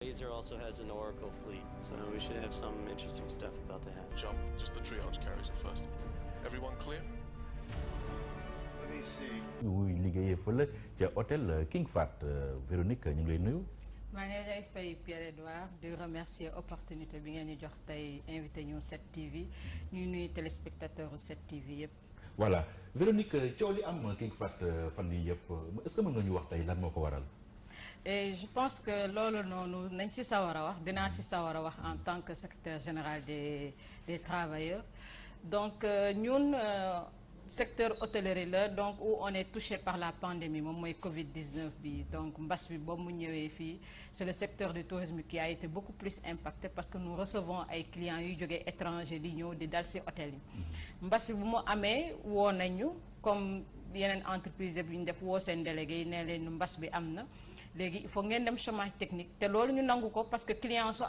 Laser also has an Oracle fleet, so we should have some interesting stuff about to happen. Jump, just the triage carriers at first. Everyone clear? Let me see. muy liggéeyee fële ca hôtel King Fahd Véronique ñu ngi lay nuyu. maa ngi lay fay Pierre-Edouard di remercier opportunité bi ngeen ñu jox tey invité ñu 7TV ñuy nuyu téléspectateurs 7TV yëpp. voilà Véronique coow li am King Fahd fan yii yëpp est-ce que mën nga ñu wax tey lan moo ko waral. et je pense que loolu noonu nañ ci sawar a wax dinaa ci sawar a wax en tant que secrétaire général des travailleurs donc ñun secteur hôtellerie la donc où on est touché par la pandémie moom mooy Covid-19 bi donc mbas bi boobu mu ñëwee fii c'est le secteur du tourisme qui a été beaucoup plus impacté parce que nous recevons ay clients yuy jógee étranger di ñëw di dal ci hôtel yi mbas bi bu mu amee woo nañu comme yeneen entreprise yëpp yu ñu def woo seen délégué yi ne leen mbas bi am na léegi il faut ngeen dem chômage technique te loolu ñu nangu ko parce que client su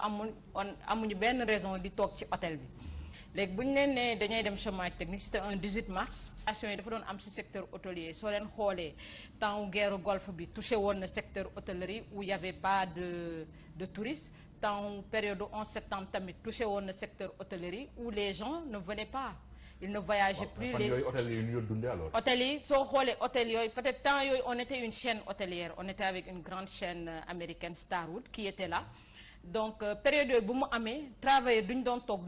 amuñu benn raison di toog ci hôtel bi léegi bu ñu leen ne dañuy dem chômage technique c'était un 18 mars. situation yi dafa doon am ci secteur hôtelier soo leen xoolee temps guerre golfe bi touché woon na secteur hôtellerie où il y avait pas de touristes temps période 11 septembre tamit touché woon na secteur hôtellerie où les gens ne venaient pas. ils ne voyageaient plus les hôtel yi ñu dundee alors. hôtel yi soo xoolee hôtel yooyu peut-être temps yooyu on était une chaîne hôtelière on était avec une grande chaîne américaine Starwood qui était là donc période yooyu bu mu amee travailleurs duñu doon toog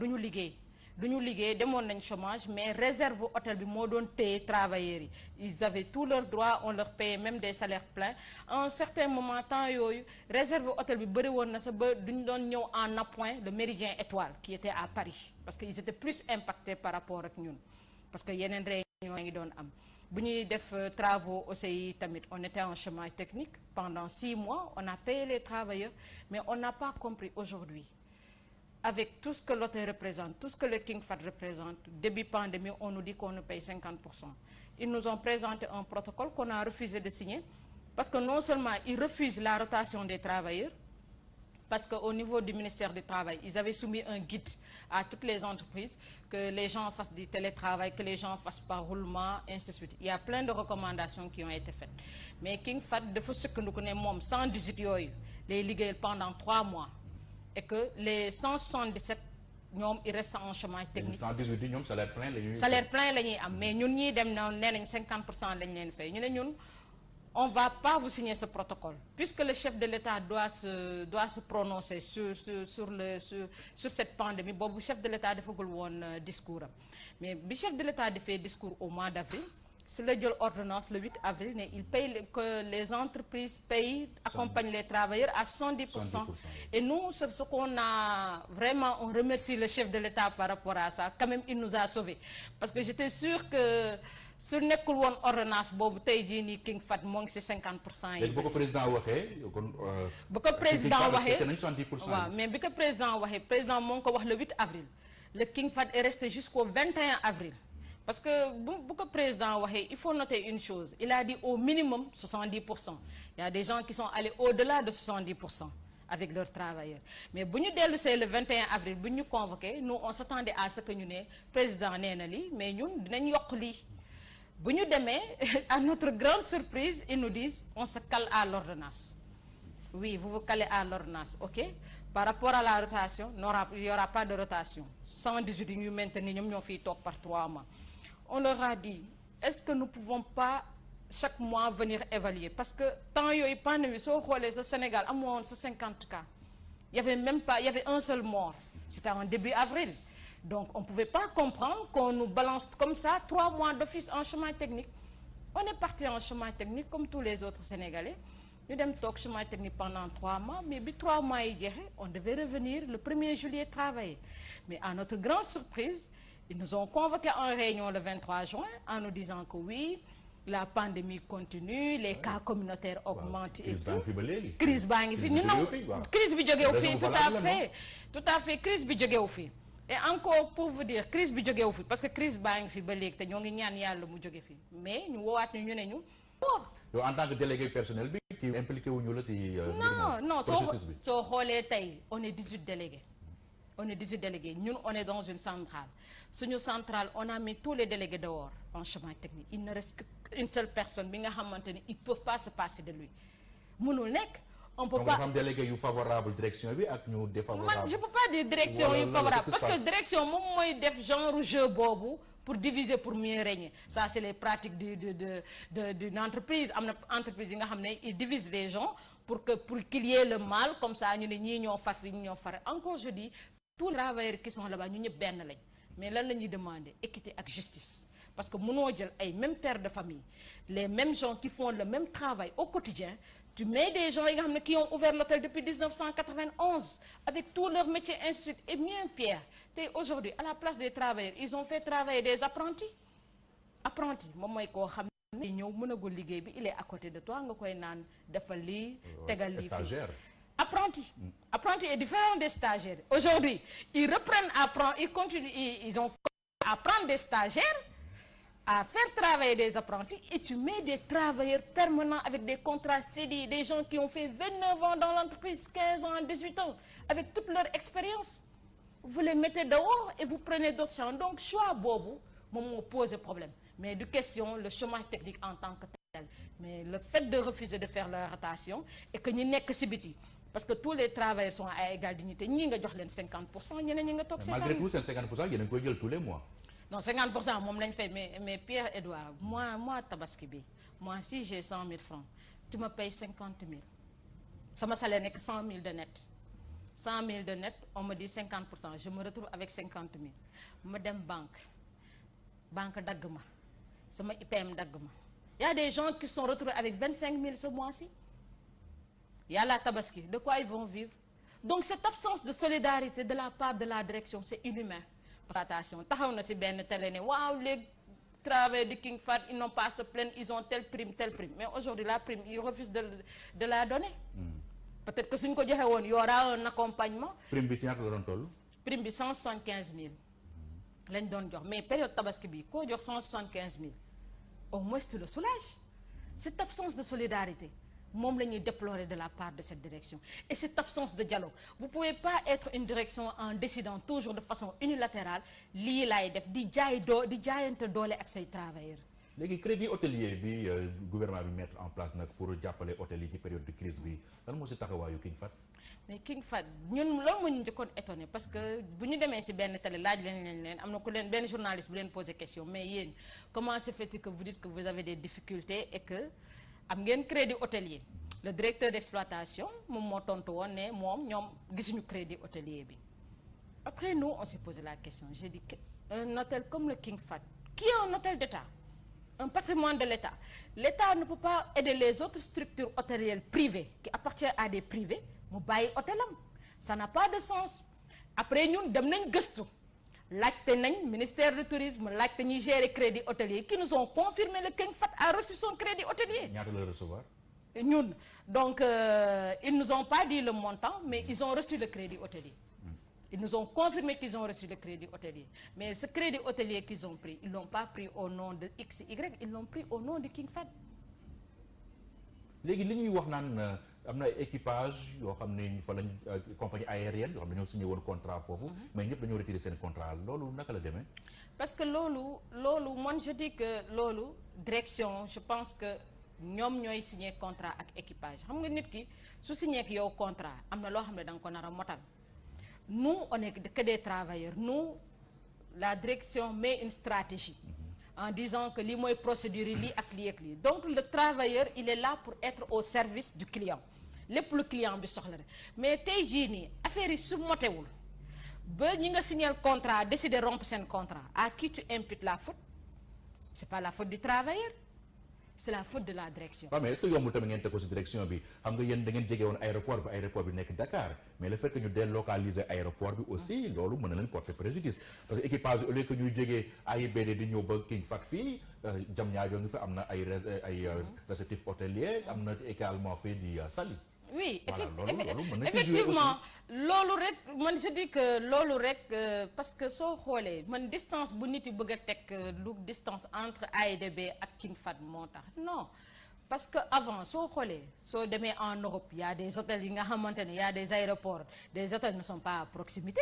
duñu liggéey demoon nañ chômage mais réserve hôtel bi moo doon téye travailleurs yi ils avaient tous leurs droits on leur payait même des salaires pleins à un certain moment temps yooyu réserve hôtel bi bëri woon na sa ba duñu doon ñëw en appoint le Méridien Étoile qui était à Paris parce que ils étaient plus impactés par rapport ak ñun parce que yeneen réunion ngi doon am bu ñuy def travaux OCI tamit on était en chômage technique pendant 6 mois on a payé les travailleurs mais on n'a pas compris aujourd'hui avec tout ce que l'hôtel représente, tout ce que le King Fahd représente, début pandémie, on nous dit qu'on nous paye 50%. Ils nous ont présenté un protocole qu'on a refusé de signer parce que non seulement ils refusent la rotation des travailleurs, parce qu'au niveau du ministère du Travail, ils avaient soumis un guide à toutes les entreprises, que les gens fassent du télétravail, que les gens fassent par roulement, ainsi de suite. Il y a plein de recommandations qui ont été faites. Mais King Fahd, de ce que nous connaissons, 118 yoy, les ligués pendant 3 mois. Et que les 177 ñoom ils restent en chômage technique. 118 yi ñoom salaire plein la ñuy. salaire plein la ñuy am mais ñun ñii dem na nee nañ 50% lañ leen fay ñu ne ñun on va pas vous signer ce protocole puisque le chef de l'État doit se prononcer sur cette pandémie boobu chef de l'État defagul woon discours am mais bi chef de l'État defee discours au mois d'avril. si la jël ordonnance le 8 avril ne il paye que les entreprises payent accompagnent les travailleurs à 70%. Et nous ce qu'on a vraiment on remercie le chef de l'État par rapport à ça quand même il nous a sauvés parce que j'étais sûre que su nekkul woon ordonnance boobu tey jii nii King Fahd moo ngi ci 50% yi. léegi bu ko président waxee kon. bu ko président waxee waaw mais bi ko président waxee président moo ngi ko wax le 8 avril le King Fahd est resté jusqu'au 21 avril. parce que bu ko président waxee il faut noter une chose il a dit au minimum 70%. Il y a des gens qui sont allés au-delà de 70% avec leurs travailleurs mais bu ñu dellu see le 21 avril bu ñu convoqué nous on s'attendait à ce que ñu ne président nee na lii mais ñun dinañ yokk lii bu ñu demee à notre grande surprise ils nous disent on se cale à l'ordonnance oui vous vous calez à l'ordonnance ok par rapport à la rotation il y aura pas de rotation 118 yi ñu maintenir ñoom ñoo fiy toog par 3 mois. On leur a dit est-ce que nous pouvons pas chaque mois venir évaluer parce que temps yooyu pandémie soo xoolee sa Sénégal amoon sa 50 cas il y avait un seul mort c'était en début avril donc on pouvait pas comprendre qu'on nous balance comme ça 3 mois d'office en chômage technique on est parti en chômage technique comme tous les autres Sénégalais ñu dem toog chômage technique pendant 3 mois mais bi 3 mois yi jeexee on devait revenir le 1er juillet travailler mais à notre grande surprise ils nous ont convoqués en réunion le 23 juin en nous disant que oui la pandémie continue les cas communautaires augmentent et tout crise baa ngi fi ñu nangu crise bi jógewu fii tout à fait crise bi jógewu fii et encore pour vous dire crise bi jógewu fi parce que crise baa ngi fi ba léegi te ñoo ngi ñaan yàlla mu jóge fi mais ñu woowaat ñu ne ñu yow en tant que délégué personnel bi ki impliqué wuñu la ci non soo xoolee tey on est 18 délégués on est 18 délégués ñun on est dans une centrale suñu centrale on a mis tous les délégués dehors en chômage technique il ne reste qu'une seule personne bi nga xamante ni il peut pas se passer de lui mënul nekk on peut donc pas dafa am délégué yu favorable direction bi ak ñu défavorable. man je peux pas dire direction Voilà, yu favorable qu'est-ce qui se parce que passe? direction moom mooy def genre jeu boobu pour diviser pour mieux régner ça c'est les pratiques d'une entreprise am na entreprise yi nga xam ne ils divisent les gens pour qu'il y ait le mal comme ça ñu ne ñii ñoo far fi ñii ñoo far encore je dis tous les travailleurs qui sont là-bas ñu ñëpp benn lañ mais lan la ñuy demander équité ak justice parce que mënoo jël ay mêmes pères de famille les mêmes gens qui font le même travail au quotidien tu mets des gens yi nga xam ne qui ont ouvert l'hôtel depuis 1991 avec tous leurs métiers ainsi de suite et bien pire tey aujourd'hui à la place des travailleurs ils ont fait travailler des apprentis moom mooy koo xam ne ñëw mënagul liggéey bi il est à côté de toi nga koy naan defal lii tegal lii stagiaire. Apprenti est différent des stagiaires aujourd'hui ils reprennent ils continuent ils ont à prendre des stagiaires à faire travailler des apprentis et tu mets des travailleurs permanents avec des contrats CDI, des gens qui ont fait 29 ans dans l'entreprise, 15 ans, 18 ans, avec toute leur expérience. Vous les mettez dehors et vous prenez d'autres gens. Donc, choix bobo, me pose problème. Mais de question, le chômage technique en tant que tel. Mais le fait de refuser de faire leur rotation et que nous n'sommes que si parce que tous les travailleurs sont à égale dignité. Nous avons 50%, nous avons 50%. Malgré tout, ces 50%, il y a un peu tous les mois. Non, 50%, moi, je fait, mais Pierre-Edouard, moi, Tabaski bi, moi, si j'ai 100 000 francs, tu me payes 50 000. Ça me salaire n'est que 100 000 de net. 100 000 de net, on me dit 50%. Je me retrouve avec 50 000. Je dem banque d'Agma. C'est ma IPM d'Agma. Il y a des gens qui sont retrouvés avec 25 000 ce mois-ci. Il y a la Tabaski. De quoi ils vont vivre? Donc, cette absence de solidarité de la part de la direction, c'est inhumain. Attention, taxaw na ci benn télé ne waaw les travailleurs du King Fahd ils n'ont pas à se plaindre ils ont telle prime mais aujourd'hui la prime ils refusent de la donner. Peut-être que suñ ko joxe woon y aura un accompagnement. prime bi ci ñaata la doon toll. prime bi 175 000 lañ doon jox mais période tabaski bi koo jox 175 000 au moins tu le soulages. Cette absence de solidarité moom la ñuy déplorer de la part de cette direction et cette absence de dialogue. Vous pouvez pas être une direction en décidant toujours de façon unilatérale lii laay def di jaayante doole ak say travailleurs. léegi crédit hôtelier bi gouvernement bi mettre en place nag pour jàppale hôtel yi ci période de crise bi lan moo si taxawaayu King Fahd. mais King Fahd ñun loolu moo ñu njëkkoon étonné parce que bu ñu demee si benn télé laaj leen am na ku leen benn journaliste bu leen posé question mais yéen comment se fait-il que vous dites que vous avez des difficultés et que am ngeen crédit hôtelier. Le directeur d'exploitation moom moo tontu woon ne moom ñoom gisuñu crédit hôtelier bi. Après nous on s'est posé la question j'ai dit un hôtel comme le King Fahd qui est un hôtel d'État, un patrimoine de l'État. L'État ne peut pas aider les autres structures hôtelières privées qui appartiennent à des privés mu bàyyi hôtelam ça n'a pas de sens. Après ñun dem nañ gëstu laajte nañ ministère du tourisme laajte ñuy gérer crédit hôtelier qui nous ont confirmé le King Fahd a reçu son crédit hôtelier. ñaata la recevoir. ñun donc ils nous ont pas dit le montant mais ils ont reçu le crédit hôtelier. Ils nous ont confirmé qu'ils ont reçu le crédit hôtelier mais ce crédit hôtelier qu'ils ont pris ils l'ont pas pris au nom de XY ils l'ont pris au nom de King Fahd. léegi li ñuy wax naan am na ay équipage yoo xam ne fa lañ compagnie aérienne yoo xam ne dañoo signé woon contrat foofu. mais ñëpp dañoo retiré seen contrat loolu naka la demee. parce que loolu man je dis que loolu direction je pense que ñoom ñooy signé contrat ak équipage xam nga nit ki su signé ak yow contrat am na loo xam ne da nga ko nar a motal. Nous on est que des travailleurs nous la direction met une stratégie. En disant que lii mooy procédure yi lii ak lii donc le travailleur il est là pour être au service du client lépp lu client bi soxla rek mais tey jii nii affaire yi su motewul ba ñi nga signé contrat décider rompre seen contrat à qui tu imputes la faute c'est pas la faute du travailleur c'est la faute de la direction. waaw mais est-ce que yombul tamit ngeen teg ko ci direction bi xam nga yéen da ngeen jege woon aéroport bi nekk Dakar mais le fait que ñu délocaliser aéroport bi aussi loolu mën na leen porter préjudice parce que équipage au lieu que ñuy jógee AIBD di ñëw ba King Fahd fii Diamniadio ngi fi am na ay réceptifs hôteliers am na également fii di Saly. Oui effectivement loolu rek man je dis que loolu rek parce que soo xoolee man distance bu nit yi bëgg a teg lu distance entre AIBD ak King Fahd moo tax non parce que avant soo xoolee soo demee en Europe y a des hôtels yi nga xamante ne y a des aéroports des hôtels ne sont pas à proximité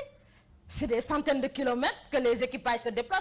c'est des centaines de kilomètres que les équipages se déplacent.